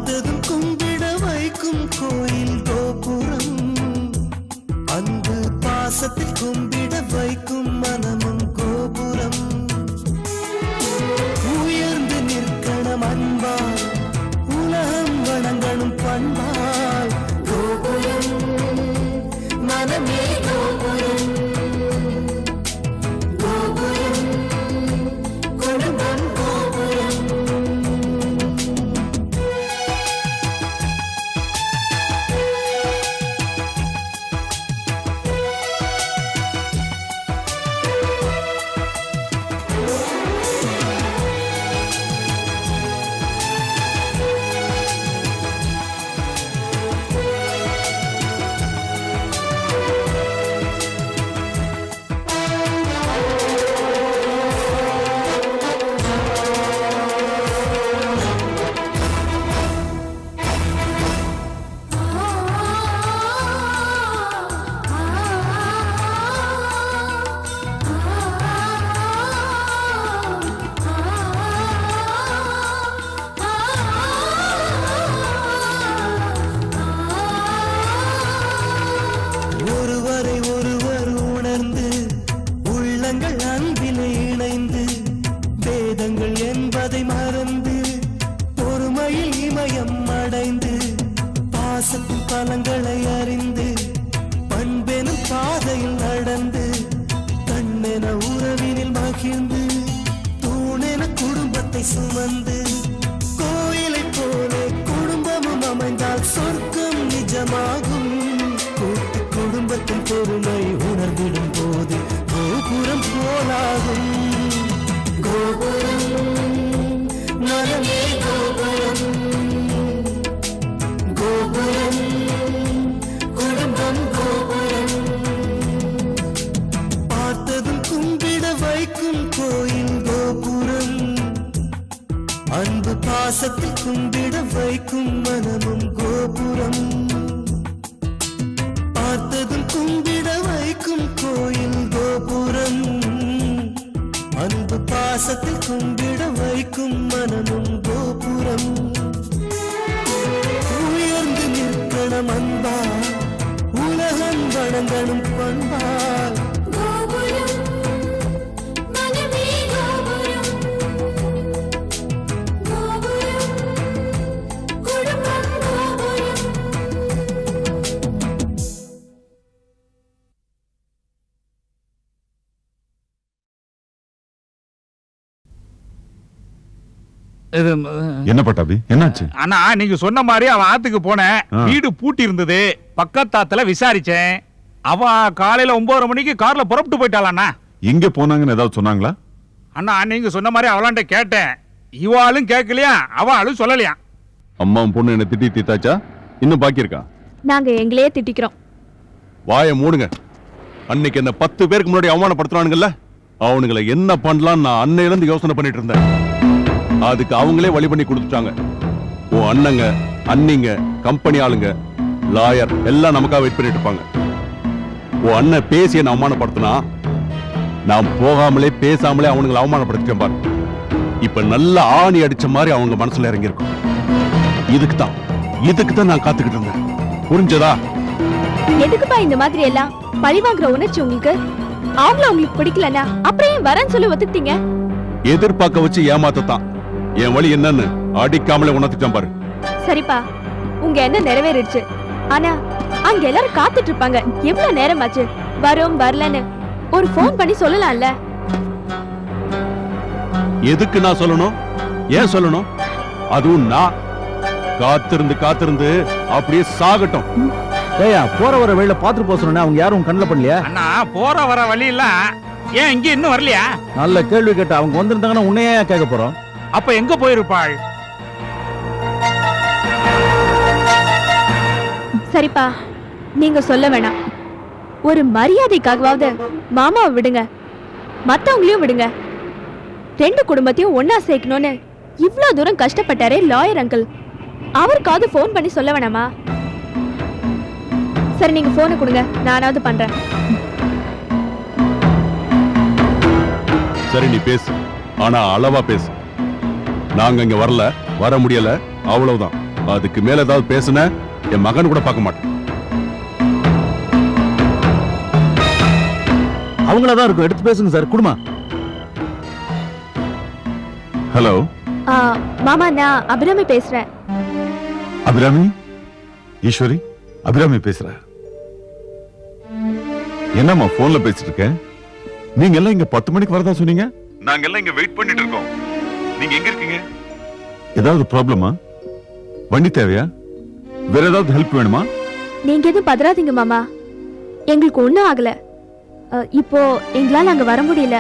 பார்த்ததும் கும்பிட வைக்கும் கோயில் கோபுரம், அன்பு பாசத்தில் கும்பிட வைக்கும் மனமும் கோபுரம். உயர்ந்து நிற்கணும் அன்பால், உலகம் வணங்கணும் பண்பால். கோபுரம் மனமே கோபுரம், கோபுரம் குடும்பம் கோபுரம். ஒருவரை ஒருவர் உணர்ந்து உள்ளங்கள் அன்பில் இணைந்து, வேதங்கள் என்பதை மறந்து பொறுமையில் இமயம் அடைந்து, பாசத்தின் பலங்களை அறிந்து பண்பெனும் பாதையில் நடந்து, கண்ணென உறவினில் மகிழ்ந்து தூணென குடும்பத்தை சுமந்து, கோயிலை போலே குடும்பமும் அமைந்தால் சொர்க்கம் நிஜமாகும். கூட்டு குடும்பத்தின் பொறுமை உணர்ந்திடும் போது கோபுரம் போலாகும். கோபுரம் மனமே கோபுரம், கோபுரம் குடும்பம் கோபுரம். பார்த்ததும் கும்பிட வைக்கும் கோயில் கோபுரம், அன்பு பாசத்தில் கும்பிட வைக்கும் மனமும் கோபுரம். பார்த்ததும் கும்பிட வைக்கும் கோயில் கோபுரம், அன்பு பாசத்தில் கும்பிட வைக்கும் மனமும் கோபுரம். உயர்ந்து நிற்கணும் அன்பால், உலகம் வணங்கணும் பண்பால். என்ன பட்டாபி, என்னாச்சு? அண்ணா, நீங்க சொன்ன மாதிரி அவன் ஆத்துக்கு போனேன். வீடு பூட்டி இருந்தது. பக்கத்தாத்துல விசாரிச்சேன். அவன் காலையில 9:30 மணிக்கு கார்ல புறப்பட்டு போயிட்டாளா. எங்க போனாங்கன்னு ஏதாவது சொன்னாங்களா? அண்ணா, நீங்க சொன்ன மாதிரி அவளாண்ட கேட்டேன். இவாளும் கேட்கலையா, அவளும் சொல்லலையா. அம்மாவும் பொண்ணு என்ன திட்டி தீத்தாச்சா? இன்னும் பாக்கி இருக்கா? நாங்க எங்களையே திட்டிக்கிறோம். வாய மூடுங்க. அன்னைக்கு என்ன 10 பேருக்கு முன்னாடி அவமானப்படுத்துறானுங்கல்ல, அவனுங்களை என்ன பண்ணலாம் நான் அன்னையில இருந்து யோசனை பண்ணிட்டு இருந்தேன். அதுக்கு அவங்களே வழி பண்ணி கொடுத்துட்டாங்க. உன் அண்ணங்க, அண்ணிங்க, கம்பெனி ஆளுங்க, லாயர் எல்லாம் நமக்காக வெயிட் பண்ணிட்டு இருப்பாங்க. உன் அண்ணன் பேசி என்ன அவமானப்படுத்தினா, நான் போகாமலே பேசாமலே அவனுங்களை அவமானப்படுத்திட்டேன் பாரு. இப்ப நல்ல ஆணி அடிச்ச மாதிரி அவங்க மனசுல இறங்கி இருக்கும். இதுக்கு தான் நான் காத்துக்கிட்டு இருந்தேன். புரிஞ்சதா? எதுக்குப்பா இந்த மாதிரி எல்லாம் பழிவாங்குற உணர்ச்சி உங்களுக்கு? அவங்கள உங்களுக்கு பிடிக்கலனா அப்புறம் வரேன்னு சொல்லி ஒத்துக்கிட்டீங்க? எதிர்பார்க்க வச்சு ஏமாத்தான். என் வழி என்னன்னு அடிக்காமலே உணர்த்திட்டான் பாரு. சரிப்பா, உங்க என்ன நிறைவேறிடுச்சு. ஆனா அங்க எல்லாரும் காத்துட்டு இருப்பாங்க. எவ்வளவு நேரம் ஆச்சு, வரும் வரலன்னு ஒரு போன் பண்ணி சொல்லலாம்ல. எதுக்கு நான் சொல்லணும்? ஏன் சொல்லணும்? அதுவும் நான் காத்திருந்து அப்படியே சாகட்டும். ஏயா, போற வர வழியில பாத்துட்டு போக சொன்னா அவங்க யாரும் கண்ணுல பண்ணலையா? அண்ணா, போற வர வழி இல்ல. ஏன் இங்க இன்னும் வரலையா? நல்ல கேள்வி கேட்ட. அவங்க வந்திருந்தாங்கன்னா உன்னையே கேட்க போறோம். அப்ப எங்க போயிருப்பாள்? சரிப்பா, நீங்க சொல்ல வேணாம். ஒரு மரியாதைக்காகவாவது மாமாவை விடுங்க, மத்தவங்களையும் விடுங்க. 2 குடும்பத்தையும் ஒன்னா சேர்க்கணும்னு இவ்ளோ தூரம் கஷ்டப்பட்டாரே லாயர் அங்கிள், அவருக்காவது போன் பண்ணி சொல்ல வேணாமா? சரி, நீங்க போனை கொடுங்க, நானாவது பண்றேன். சரி, நீ பேசு. ஆனா அளவா பேசு. நாங்க இங்க வரல, வர முடியல, அவ்வளவுதான். அதுக்கு மேல ஏதாவது பேசுன என் மகன் கூட பார்க்க மாட்டேன். அவங்களதான் இருக்கும், எடுத்து பேசுங்க சார். குடுமா. ஹலோ மாமா, நான் அபிராமி பேசுறேன். அபிராமி, ஈஸ்வரி, அபிராமி பேசுற. என்னம்மா போன்ல பேசிட்டு இருக்க? நீங்க எல்லாம் இங்க 10 மணிக்கு வரதா சொன்னீங்க. நாங்க எல்லாம் இங்க வெயிட் பண்ணிட்டு இருக்கோம். நீங்க எங்க இருக்கீங்க? ஏதாவது ப்ராப்ளமா? வண்டி தேவையா? வேற ஏதாவது ஹெல்ப் வேணுமா? நீங்க எதுவும் பதறாதீங்க மாமா, எங்களுக்கு ஒண்ணும் ஆகல. இப்போ எங்களால அங்க வர முடியல.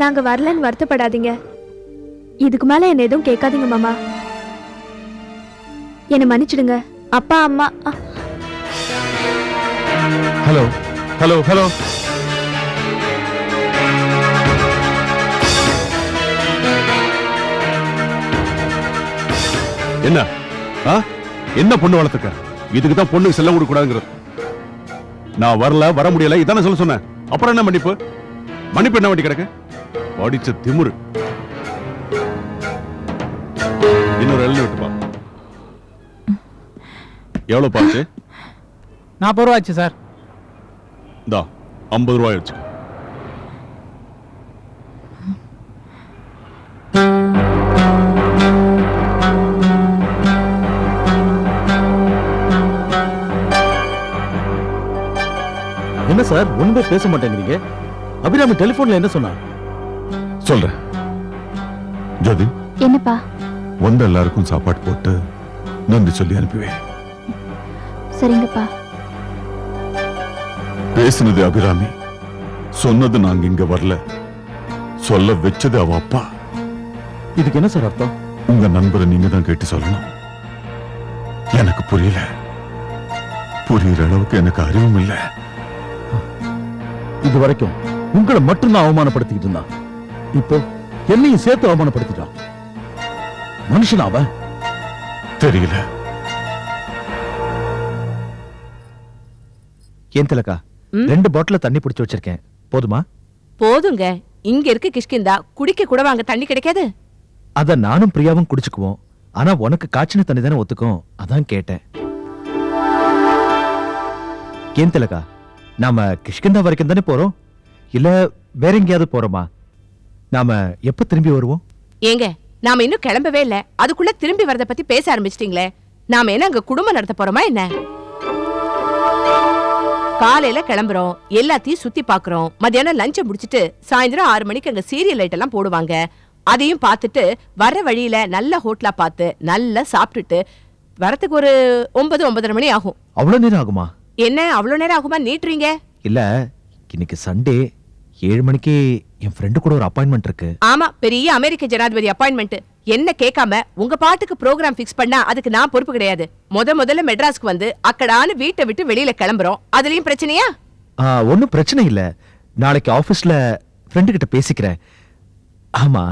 நாங்க வரலன்னு வருத்தப்படாதீங்க. இதுக்கு மேல என்ன எதுவும் கேட்காதீங்க மாமா. என்ன மன்னிச்சிடுங்க. அப்பா அம்மா. Hello hello hello. என்ன என்ன பொண்ணு வளர்த்துக்க? இதுக்கு தான் பொண்ணுக்கு செல்ல கொடுக்க கூடாதுங்கிறது. நான் வரல, வர முடியல, இதானே சொல்ல சொன்னேன். அப்புறம் என்ன மன்னிப்பு? மன்னிப்பு என்ன வண்டி கிடக்கு? படிச்ச திமுரு. இன்னொரு எள்ளு விட்டுப்பா. எவ்வளவு பாச்சு? 40 ரூபா ஆச்சு சார். இந்தா 50 ரூபாய் வச்சு. என்ன சார் ஒண்ணுமே பேச மாட்டேங்கிறீங்க? அபிராமி டெலிபோன்ல என்ன சொன்னா? சொல்றேன். ஜோதி, என்னப்பா? வந்த எல்லாருக்கும் சாப்பாடு போட்டு நன்றி சொல்லி அனுப்புவேன். சரிங்கப்பா. பேசினது அபிராமி, சொன்னது நாங்க இங்க வரல, சொல்ல வச்சது அவ அப்பா. இதுக்கு என்ன சார் அர்த்தம்? உங்க நண்பரை நீங்க தான் கேட்டு சொல்லணும். எனக்கு புரியல. புரியுற அளவுக்கு எனக்கு அறிவும் இல்லை. இது வரைக்கும் உங்களை மட்டும் தான் அவமானப்படுத்திக்கிட்டு இருந்தான். இப்போ என்னையும் சேர்த்து அவமானப்படுத்திட்டான். மனுஷன் அவன். தெரியல. ஏன் திலகா, 2 பாட்டில தண்ணி பிடிச்சு வச்சிருக்கேன், போதுமா? போதுங்க. இங்க இருக்க கிஷ்கிந்தா குடிக்க கூட வாங்க தண்ணி கிடைக்காது. அத நானும் பிரியாவும் குடிச்சுக்குவோம். ஆனா உனக்கு காய்ச்சின தண்ணி தானே ஒத்துக்கும், அதான் கேட்டேன். ஏன் திலகா, நாம கிஷ்கிந்தா வரைக்கும் தானே போறோம், இல்ல வேற எங்கேயாவது போறோமா? நாம எப்ப திரும்பி வருவோம்? ஏங்க, நாம இன்னும் கிளம்பவே இல்ல, அதுக்குள்ள திரும்பி வரத பத்தி பேச ஆரம்பிச்சிட்டீங்களே. நாம என்ன அங்க குடும்பம் நடத்த போறோமா என்ன? காலையில கிளம்புறோம், எல்லாத்தையும் சுத்தி பாக்குறோம். மத்தியானம் லஞ்ச முடிச்சிட்டு சாயந்தரம் 6 மணிக்கு அங்க சீரியல் லைட் எல்லாம் போடுவாங்க. அதையும் பார்த்துட்டு வர வழியில நல்ல ஹோட்டலா பார்த்து நல்லா சாப்பிட்டுட்டு வரத்துக்கு ஒரு 9-9:30 மணி ஆகும். அவ்வளவு நேரம் ஆகுமா? என்ன அவ்வளவு நேரம் ஆகுமா நீட்டுறீங்க? இல்ல, இன்னைக்கு சண்டே 7 மணிக்கு என் ஃப்ரெண்டு கூட ஒரு அப்பாயின்மெண்ட் இருக்கு. ஆமா, பெரிய அமெரிக்க ஜனாதிபதி அப்பாயின்மெண்ட். என்ன கேட்காம உங்க பாட்டுக்கு ப்ரோகிராம் ஃபிக்ஸ் பண்ணா அதுக்கு நான் பொறுப்பு கிடையாது. முதல்ல மெட்ராஸ்க்கு வந்து அக்கடான வீட்டை விட்டு வெளியில கிளம்புறோம். அதுலயும் பிரச்சனையா? ஒன்னும் பிரச்சனை இல்ல, நாளைக்கு ஆபீஸ்ல ஃப்ரெண்டு கிட்ட பேசிக்கிறேன். ஆமா,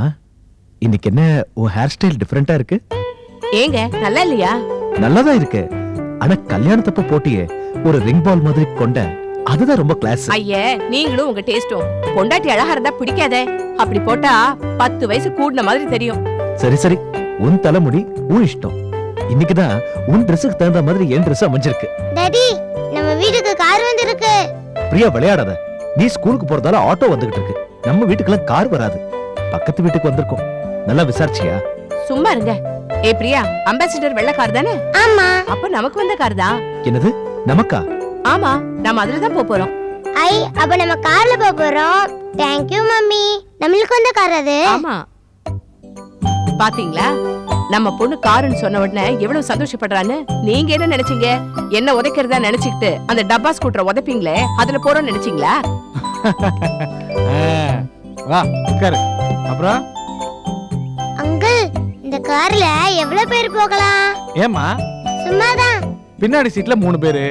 இன்னைக்கு என்ன உன் ஹேர் ஸ்டைல் டிஃபரெண்டா இருக்கு? ஏங்க நல்லா இல்லையா? நல்லாதான் இருக்கு. ஆனா கல்யாணத்தப்ப போட்டியே ஒரு ரிங் பால் மாதிரி கொண்ட, அதுதான் ரொம்ப கிளாஸ். ஐயே, நீங்களும் உங்க டேஸ்டும். பொண்டாட்டி அழகா இருந்தா பிடிக்காதே. அப்படி போட்டா 10 வயசு கூடின மாதிரி தெரியும். சரி சரி, உன் தலைமுடி உன் இஷ்டம். இன்னைக்குதான் உன் ட்ரெஸ்ஸுக்கு தகுந்த மாதிரி என் ட்ரெஸ் அமைஞ்சிருக்கு. டாடி, நம்ம வீட்டுக்கு கார் வந்திருக்கு. பிரியா விளையாடாத. நீ ஸ்கூலுக்கு போறதால ஆட்டோ வந்துகிட்டு இருக்கு. நம்ம வீட்டுக்கெல்லாம் கார் வராது, பக்கத்து வீட்டுக்கு வந்திருக்கோம். நல்லா விசாரிச்சியா? சும்மா இருங்க. ஏ பிரியா, அம்பாசிடர் வெள்ள கார் தானே? ஆமா. அப்ப நமக்கு வந்த கார் தான். என்னது நமக்கா? ஆமா, நாம அதுல தான் போறோம். ஐ, அப்ப நம்ம கார்ல போறோம். Thank you mummy. நம்மளுக்கு வந்த கார் அது. ஆமா, பாத்தீங்களா நம்ம பொண்ணு காருன்னு சொன்ன உடனே எவ்வளவு சந்தோஷப்படுறான்னு. நீங்க என்ன நினைச்சீங்க? என்ன உதைக்கிறதா நினைச்சுக்கிட்டு அந்த டப்பா ஸ்கூட்டரை உதைப்பீங்களே, அதுல போறோம்னு நினைச்சீங்களா? வா உட்காரு. அப்புறம் அங்கிள், இந்த கார்ல எவ்வளவு பேர் போகலாம்? ஏமா, சும்மாதான். பின்னாடி சீட்ல 3 பேரு,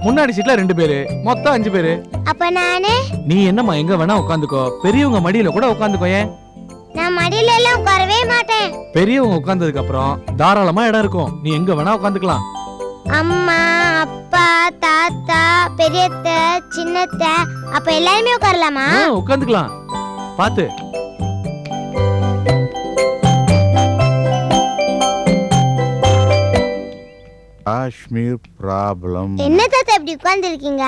முன்னாடி சீட்ல 2 பேரு, மொத்தம் 5 பேரு. அப்ப நானே? நீ என்னம்மா எங்க வேணா உட்காந்துக்கோ, பெரியவங்க மடியில கூட உட்காந்துக்கோ. ஏன்? நான் மடியில எல்லாம் உட்காரவே மாட்டேன். பெரியவங்க உட்கார்ந்ததுக்கு அப்புறம் தாராளமா இடம் இருக்கும், நீ எங்க வேணா உட்காந்துக்கலாம். அம்மா, அப்பா, தாத்தா, பெரியத்த, சின்னத்த, அப்ப எல்லாருமே உட்காரலாமா? உட்காந்துக்கலாம். பாத்து. காஷ்மீர் ப்ராப்ளம். என்ன தாத்தா இப்படி உட்கார்ந்துருக்கீங்க?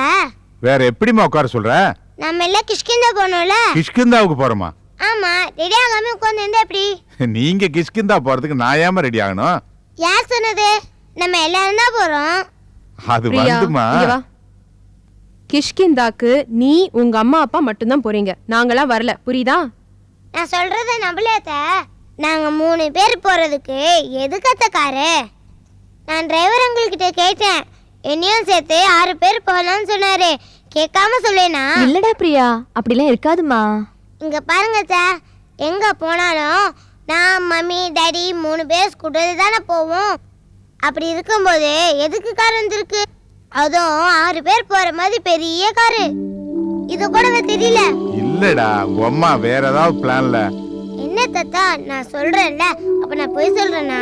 வேற எப்படிமா உட்கார சொல்ற? நம்ம எல்லாம் கிஷ்கிந்தா போனோம்ல. கிஷ்கிந்தாவுக்கு போறோமா? ஆமா, ரெடி ஆகாம உட்கார்ந்து இருந்தா எப்படி? நீங்க கிஷ்கிந்தா போறதுக்கு நான் ஏமா ரெடி ஆகணும்? யார் சொன்னது? நம்ம எல்லாரும் தான் போறோம். அது வந்துமா. கிஷ்கிந்தாக்கு நீ உங்க அம்மா அப்பா மட்டும்தான் போறீங்க, நாங்களாம் வரல, புரியுதா? நான் சொல்றத நம்பலையாத்த. நாங்க 3 பேர் போறதுக்கு எதுக்கத்த காரு? நான் டிரைவர் அங்கிள் கிட்ட கேட்டேன், என்னையும் சேர்த்து 6 பேர் போகலாம்னு சொன்னாரு. கேட்காம சொல்லேனா? இல்லடா பிரியா, அப்படிலாம் இருக்காதுமா. இங்க பாருங்க சார், எங்க போனாலும் நான் மம்மி டாடி 3 பேர் ஸ்கூட்டர் தானே போவோம். அப்படி இருக்கும்போது எதுக்கு கார் வந்திருக்கு? அதுவும் 6 பேர் போற மாதிரி பெரிய காரு. இது கூடவே தெரியல. இல்லடா, உங்க அம்மா வேற ஏதாவது பிளான்ல. என்ன தாத்தா, நான் சொல்றேன்ல, அப்ப நான் போய் சொல்றேனா?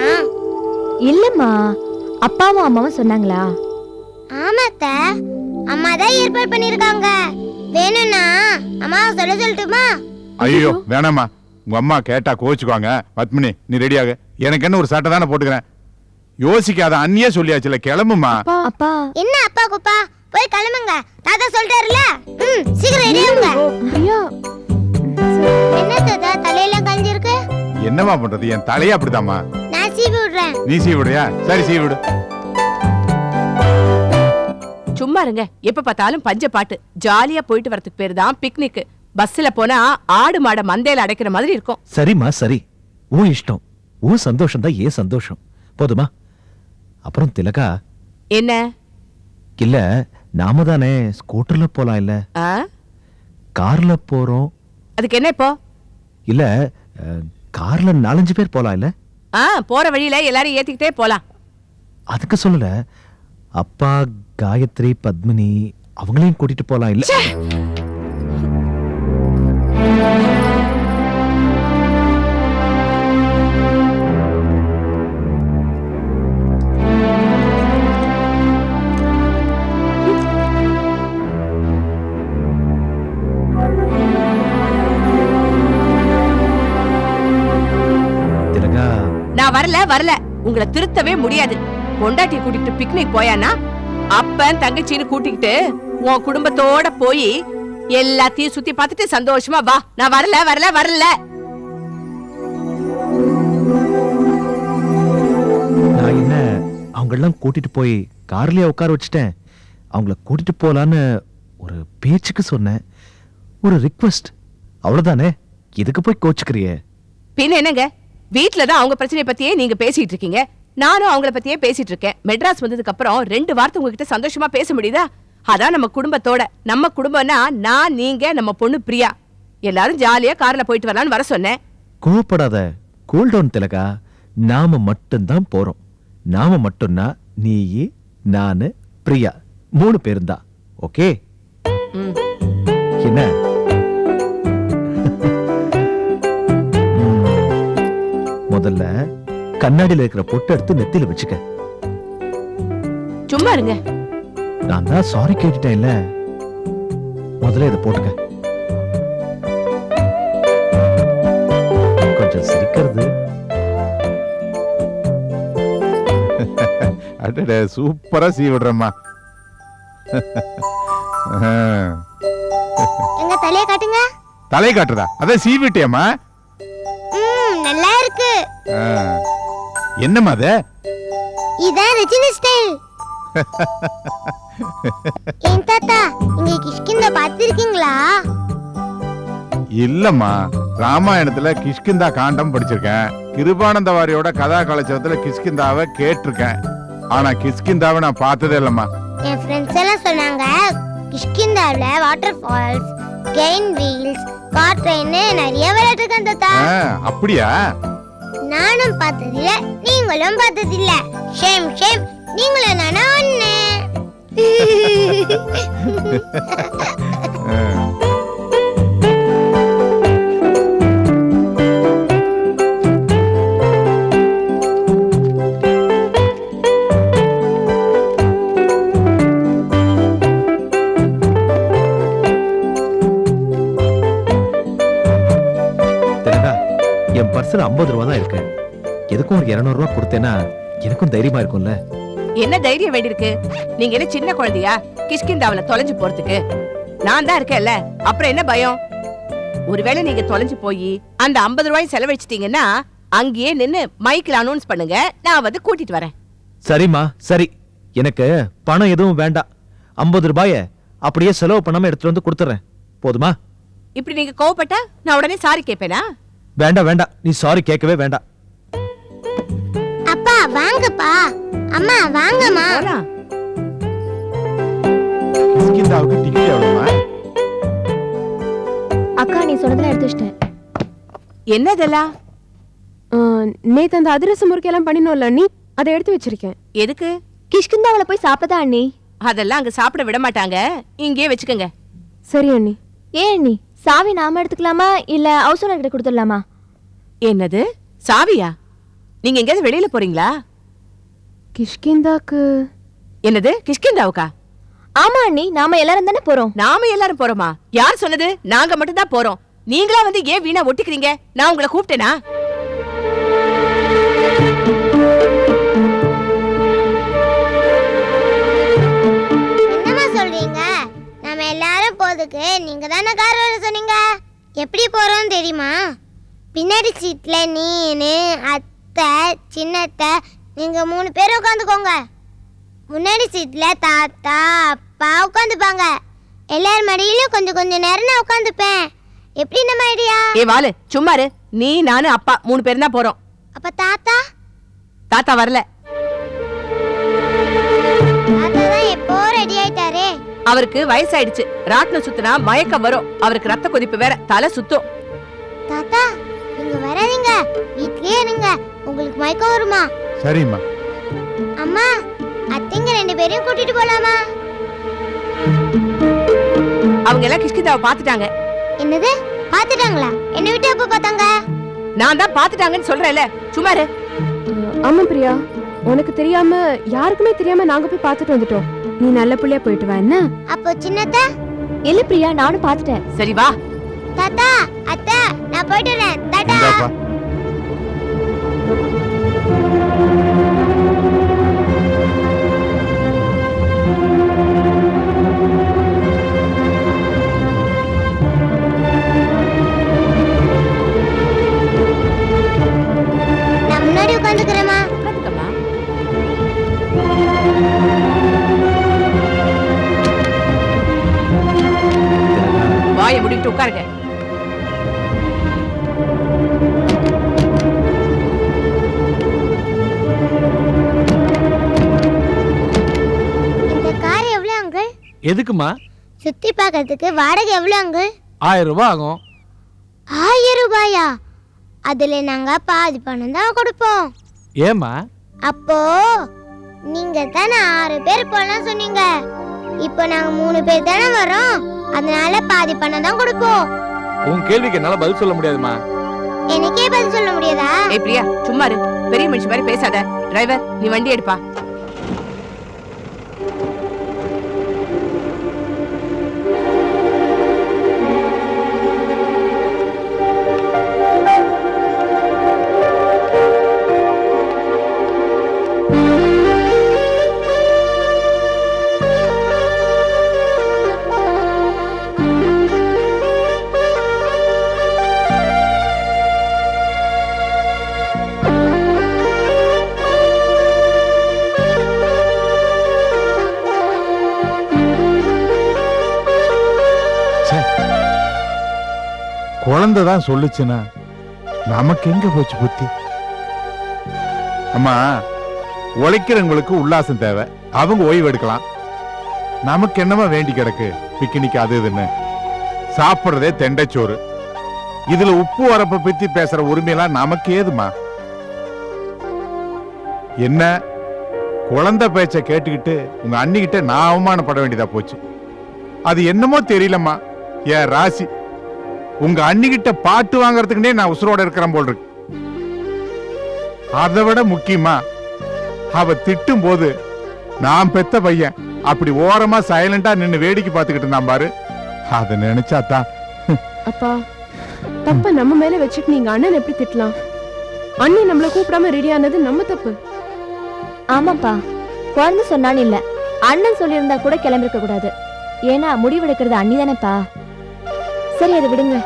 இல்லம்மா, அப்பாவும் அம்மாவும் சொன்னாங்களா? ஆமாத்த, அம்மா தான் ஏற்பாடு பண்ணிருக்காங்க. வேணும்னா அம்மாவை சொல்லட்டுமா? ஐயோ வேணாமா, உங்க அம்மா கேட்டா கோச்சுக்குவாங்க. பத்மினி நீ ரெடியாக. எனக்கு என்ன ஒரு சட்டை தானே போட்டுக்கிறேன். யோசிக்காத, அண்ணியே சொல்லியாச்சுல, கிளம்புமா. அப்பா என்ன அப்பா குப்பா, போய் கிளம்புங்க. தாத்தா சொல்லிட்டாருல. சீக்கிரம் ரெடி ஆகுங்க. பிரியா, என்ன தாத்தா தலையெல்லாம் கலஞ்சிருக்கு? என்னமா பண்றது, என் தலையே அப்படிதாம்மா. நான் சீவி விடுறேன். நீ சீ விடுறியா? சரி சீ விடு. சும்மா இருங்க, எப்ப பார்த்தாலும் பஞ்ச பாட்டு. ஜாலியா போயிட்டு வரதுக்கு பேரு தான் பிக்னிக். பஸ்ல போனா ஆடு மாட மந்தையில அடைக்கிற மாதிரி இருக்கும். சரிம்மா சரி, உன் இஷ்டம். உன் சந்தோஷம் தான் ஏன் சந்தோஷம், போதுமா? அப்புறம் திலகா, என்ன? இல்ல நாம தானே ஸ்கூட்டர்ல போலாம், இல்ல ஆ? கார்ல போறோம். அதுக்கு என்ன இப்போ? இல்ல கார்ல 4-5 பேர் போலாம், இல்ல? போற வழியில எல்லாரும் ஏத்திக்கிட்டே போலாம். அதுக்கு சொல்லல, அப்பா காயத்ரி பத்மினி அவங்களையும் கூட்டிட்டு போலாம், இல்ல? திலகா, நான் வரல. உங்களை திருத்தவே முடியாது. பொண்டாட்டி கூட்டிட்டு பிக்னிக் போயானா அப்பன் தங்கச்சின்னு கூட்டிக்கிட்டு உன் குடும்பத்தோட போய் எல்லாத்தையும் சுத்தி பார்த்துட்டு சந்தோஷமா வா. நான் வரல. நான் என்ன அவங்களெல்லாம் கூட்டிட்டு போய் கார்லயே உட்கார வச்சுட்டேன். அவங்கள கூட்டிட்டு போலான்னு ஒரு பேச்சுக்கு சொன்னேன், ஒரு ரிக்வெஸ்ட், அவ்வளவுதானே. இதுக்கு போய் கோச்சுக்கிறியே? பின்ன என்னங்க, வீட்டுலதான் அவங்க பிரச்சனையை பத்தியே நீங்க பேசிட்டு இருக்கீங்க, நானும் அவங்கள பத்தியே பேசிட்டு இருக்கேன். மெட்ராஸ் வந்ததுக்கு அப்புறம் 2 வார்த்தை உங்ககிட்ட சந்தோஷமா பேச முடியுதா? அதான் நம்ம குடும்பத்தோட. நம்ம குடும்பம்னா நான், நீங்க, நம்ம பொண்ணு பிரியா எல்லாரும் ஜாலியா கார்ல போயிட்டு வரலான்னு வர சொன்னேன். கோவப்படாத, கூல் டவுன் திலகா. நாம மட்டும்தான் போறோம். நாம மட்டும்னா நீ, நானு, பிரியா 3 பேரும் தான். ஓகே? என்ன? முதல்ல கண்ணாடியில இருக்கிற பொட்டு எடுத்து நெத்தியில வச்சுக்க. சும்மா இருங்க. நான் தான் சாரி கேட்டுட்டேன், இல்ல? முதல்ல இதை போட்டுக்க. கொஞ்சம் சிரிக்கிறது. அடடே, சூப்பரா சீ விடுறம்மா. எங்க தலைய காட்டுங்க. தலை காட்டுறதா? அதான் சீ விட்டியம்மா. நல்லா இருக்கு. என்னம்மா அது? இதான் ரஜினி ஸ்டைல். ஏன் தாத்தா, இங்க கிஷ்கிந்தா பாத்திருக்கீங்களா? இல்லம்மா, ராமாயணத்துல கிஷ்கிந்தா காண்டம் படிச்சிருக்கேன். கிருபானந்த வாரியோட கதா கலைச்சவத்துல கிஷ்கிந்தாவை கேட்டிருக்கேன். ஆனா கிஷ்கிந்தாவை நான் பார்த்ததே இல்லம்மா. என் ஃப்ரெண்ட்ஸ் எல்லாம் சொன்னாங்க, கிஷ்கிந்தாவுல வாட்டர் ஃபால்ஸ், கெயின் வீல்ஸ், கார் ட்ரெயின் நிறைய விளையாட்டு இருக்கான் தாத்தா. அப்படியா? நானும் பார்த்ததில்ல, நீங்களும் பார்த்ததில்ல. ஷேம் ஷேம், நீங்களும் நானும் ஒண்ணு. என் பர்ஸ்ல 50 ரூபா தான் இருக்கு. எதுக்கும் ஒரு 200 ரூபா கொடுத்தேன்னா எனக்கும் தைரியமா இருக்கும்ல. என்ன தைரியம் வேண்டியிருக்கு? நீங்க என்ன சின்ன குழந்தையா கிஷ்கிந்தாவுல தொலைஞ்சு போறதுக்கு? நான் தான் இருக்கேன்ல, அப்புறம் என்ன பயம்? ஒருவேளை நீங்க தொலைஞ்சு போய் அந்த 50 ரூபாய் செலவழிச்சிட்டீங்கன்னா அங்கேயே நின்னு மைக்ல அனௌன்ஸ் பண்ணுங்க, நான் வந்து கூட்டிட்டு வரேன். சரிம்மா சரி, எனக்கு பணம் எதுவும் வேண்டாம். 50 ரூபாய அப்படியே செலவு பண்ணாம எடுத்துட்டு வந்து கொடுத்துறேன், போதுமா? இப்படி நீங்க கோவப்பட்டா நான் உடனே சாரி கேட்பேனா? வேண்டாம் வேண்டாம், நீ சாரி கேட்கவே வேண்டாம். அப்பா வாங்கப்பா, அம்மா வாங்கம்மா. போலாம். கிஷ்கிந்தாவுக்கு டிக்கெட் எவ்வளவுமா? அக்கா நீ சொன்னதெல்லாம் எடுத்து வச்சிட்டேன். என்னதெல்லாம்? நேத்து அந்த அதிரசம் முறுக்கெல்லாம் பண்ணினோம்ல அண்ணி, அதை எடுத்து வச்சிருக்கேன். எதுக்கு? கிஷ்கிந்தாவுல போய் சாப்பிட்டா அண்ணி. அதெல்லாம் அங்க சாப்பிட விட மாட்டாங்க, இங்கேயே வச்சுக்கோங்க. சரி அண்ணி. ஏன் அண்ணி, சாவி நாம எடுத்துக்கலாமா இல்ல ஹவுஸ் ஓனர் கிட்ட கொடுத்துடலாமா? என்னது சாவியா? நீங்க எங்கேயாவது வெளியில போறீங்களா? கிஷ்கிந்தாக்கு என்னது கிஷ்கிந்தாவுக்கா? ஆமா அண்ணி, நாம எல்லாரும் தானே போறோம். நாம எல்லாரும் போறோமா? யார் சொன்னது? நாங்க மட்டும் தான் போறோம். நீங்களா வந்து ஏன் வீணா ஒட்டிக்கிறீங்க? நான் உங்களை கூப்பிட்டேனா? என்னம்மா சொல்றீங்க? நம்ம எல்லாரும் போறதுக்கு நீங்க தானே கார் வர சொன்னீங்க. எப்படி போறோம் தெரியுமா? பின்னாடி சீட்ல நீனு, அத்தை, சின்னத்தை, நீங்க 3 பேரும் உட்காந்துக்கோங்க. முன்னாடி சீட்ல தாத்தா அப்பா உட்காந்துப்பாங்க. எல்லாரும் மடியிலும் கொஞ்சம் கொஞ்சம் நேரம் நான் உட்காந்துப்பேன். எப்படி நம்ம ஐடியா? ஏ வாலு சும்மா இரு. நீ நானு அப்பா 3 பேரும் தான் போறோம். அப்ப தாத்தா? தாத்தா வரல. தாத்தா தான் எப்போ ரெடி ஆயிட்டாரே. அவருக்கு வயசாயிடுச்சு. ராட்டினம் சுத்தினா மயக்கம் வரும். அவருக்கு ரத்த கொதிப்பு வேற, தலை சுத்தும். தாத்தா நீங்க வராதீங்க, வீட்லயே இருங்க, உங்களுக்கு மயக்கம் வருமா? சரிம்மா. அம்மா அத்தைங்க 2 பேரையும் கூட்டிட்டு போலாமா? அவங்க எல்லாம் கிஷ்கிந்தாவை பாத்துட்டாங்க. என்னது பாத்துட்டாங்களா? என்ன விட்டு எப்ப பார்த்தாங்க? நான் தான் பாத்துட்டாங்கன்னு சொல்றேன்ல, சும்மா இரு. ஆமா பிரியா, உனக்கு தெரியாம யாருக்குமே தெரியாம நாங்க போய் பார்த்துட்டு வந்துட்டோம். நீ நல்ல புள்ளையா போயிட்டு வா என்ன? அப்போ சின்னத்தா? இல்ல பிரியா, நானும் பாத்துட்டேன். சரி வா. தாத்தா அத்தை நான் போயிட்டு வரேன். டாடா. இந்தாப்பா. நான் முன்னாடி உட்காந்துக்கிறேம்மா. உட்காந்துக்கம்மா. வாயை முடிக்கிட்டு உட்காருங்க. இந்த கார் எவ்வளவு அங்கிள்? எதுக்குமா? சுத்தி பார்க்கிறதுக்கு வாடகை எவ்வளவு அங்கிள்? 1000 ரூபாய் ஆகும். 1000 ரூபாயா? அதுல நாங்க பாதி பணம் தான் கொடுப்போம். ஏமா? அப்போ நீங்க தானே 6 பேர் போலாம் சொன்னீங்க. இப்போ நாங்க 3 பேர் தானே வரோம், அதனால பாதி பணம் தான் கொடுப்போம். உன் கேள்விக்கு என்னால பதில் சொல்ல முடியாதுமா. எனக்கே பதில் சொல்ல முடியாதா? ஏய் பிரியா சும்மா இரு. பெரிய மனுஷன் மாதிரி பேசாத. டிரைவர் நீ வண்டி எடுப்பா. குழந்தை தான் சொல்லுச்சுன்னா நமக்கு எங்க போச்சு புத்தி? அம்மா, உழைக்கிறவங்களுக்கு உல்லாசம் தேவை, அவங்க ஓய்வு எடுக்கலாம். நமக்கு என்னமா வேண்டி கிடக்கு பிக்னிக் அது இதுன்னு? சாப்பிடுறதே தெண்டைச்சோறு. இதுல உப்பு வரப்ப பத்தி பேசுற உரிமையெல்லாம் நமக்கு ஏதுமா? என்ன குழந்தை பேச்ச கேட்டுக்கிட்டு உங்க அண்ணிக்கிட்ட நான் அவமானப்பட வேண்டியதா போச்சு. அது என்னமோ தெரியலம்மா, ஏன் ராசி. உங்க அண்ணிக்கிட்ட பாட்டு வாங்கறதுக்குனே நான் உசுரோட இருக்கிறேன் போல் இருக்கு. அதை விட முக்கியமா அவ திட்டும் போது நான் பெத்த பையன் அப்படி ஓரமா சைலண்டா நின்னு வேடிக்கை பார்த்துக்கிட்டு இருந்தான் பாரு, அதை நினைச்சாதான். அப்பா தப்ப நம்ம மேல வச்சுட்டு நீங்க அண்ணன் எப்படி திட்டலாம்? அண்ணி நம்மள கூப்பிடாம ரெடி ஆனது நம்ம தப்பு. ஆமாப்பா, குழந்தை சொன்னான்னு இல்ல, அண்ணன் சொல்லியிருந்தா கூட கிளம்பிருக்க கூடாது. ஏன்னா முடிவெடுக்கிறது அண்ணி தானேப்பா. சரி, அதை விடுங்க.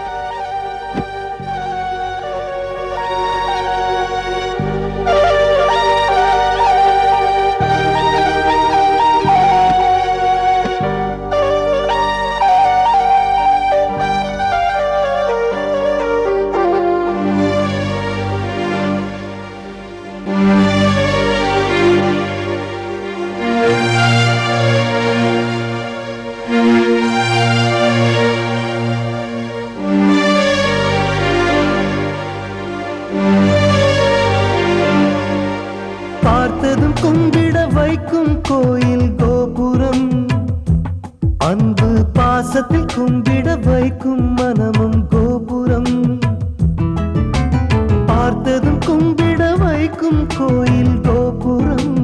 பார்த்ததும் கும்பிட வைக்கும் கோயில் கோபுரம், அன்பு பாசத்தில் கும்பிட வைக்கும் மனமும் கோபுரம். பார்த்ததும் கும்பிட வைக்கும் கோயில் கோபுரம்,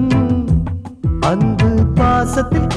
அன்பு பாசத்தில்